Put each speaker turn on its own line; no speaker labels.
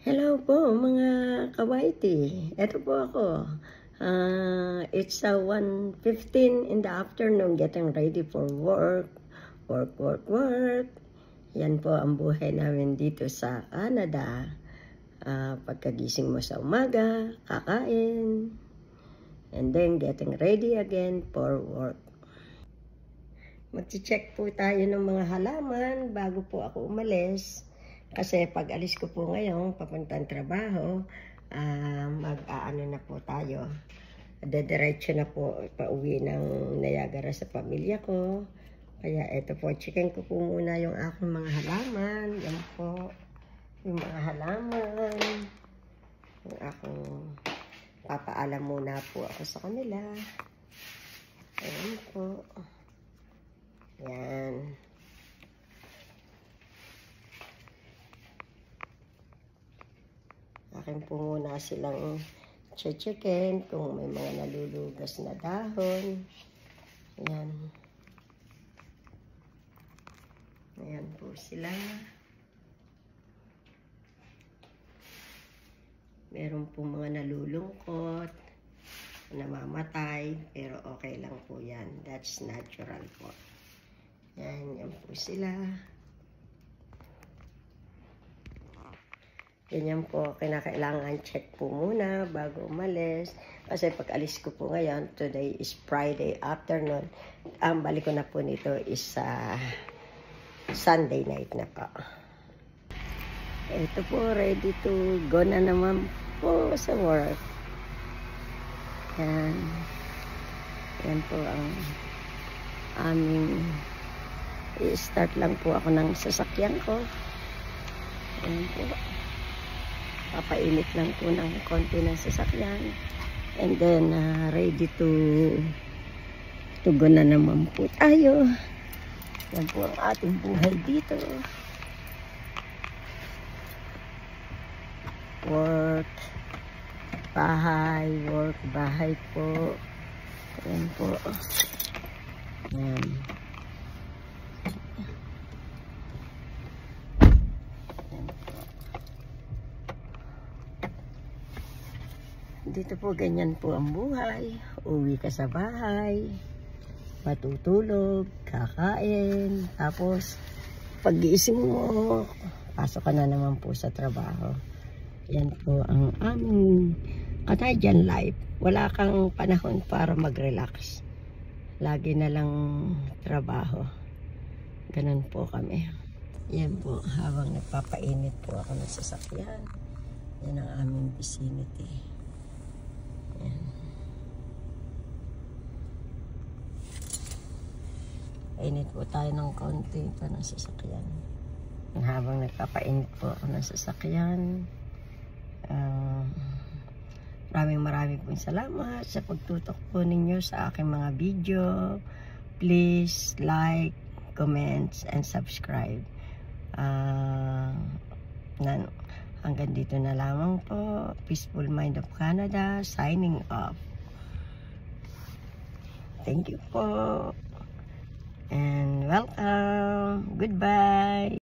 Hello po mga kawaiti. Ito po ako. It's 1:15 in the afternoon, getting ready for work. Work. Yan po ang buhay namin dito sa Canada. Pagkagising mo sa umaga, kakain. And then getting ready again for work. Mag-check po tayo ng mga halaman bago po ako umalis. Kasi pag alis ko po ngayon, papuntang trabaho, mag-aano na po tayo. Dediretso na po pauwi ng Niagara sa pamilya ko. Kaya eto po, checkin ko po muna yung aking mga halaman. Yan po, yung mga halaman. Yung akong papaalam muna po ako sa kanila. Ayan po. Yan. Akin po muna silang checkin kung may mga nalulugas na dahon. Ayan. Ayan po sila. Meron po mga nalulungkot, namamatay, pero okay lang po yan. That's natural po. Yan po sila. Ganyan po, kinakailangan check po muna bago umalis. Kasi pag alis ko po ngayon, today is Friday afternoon. Ang balik ko na po nito is Sunday night na po. Ito po, ready to go na naman po sa work. Yan. Yan po ang aming i-start lang po ako ng sasakyan ko. Yan po. Papainit lang po ng konti ng sasakyan. And then, ready to go na naman po tayo. Yan po ang ating buhay dito. Work, bahay, work, bahay po. Yan po. Yan. Dito po, ganyan po ang buhay. Uwi ka sa bahay, matutulog, kakain, tapos pag-iising mo, pasok ka na naman po sa trabaho. Yan po ang aming Canadian life. Wala kang panahon para mag-relax. Lagi na lang trabaho. Ganun po kami. Yan po, habang nagpapainit po ako ng sasakyan. Yan ang aming vicinity. Yan. Init po tayo ng konti pa ng sasakyan. Habang nagpapainit po ako ng sasakyan, maraming pong salamat sa pagtutok po ninyo sa aking mga video. Please like, comments, and subscribe. Hanggang dito na lamang po. Peaceful Mind of Canada, signing off. Thank you po. And welcome. Goodbye.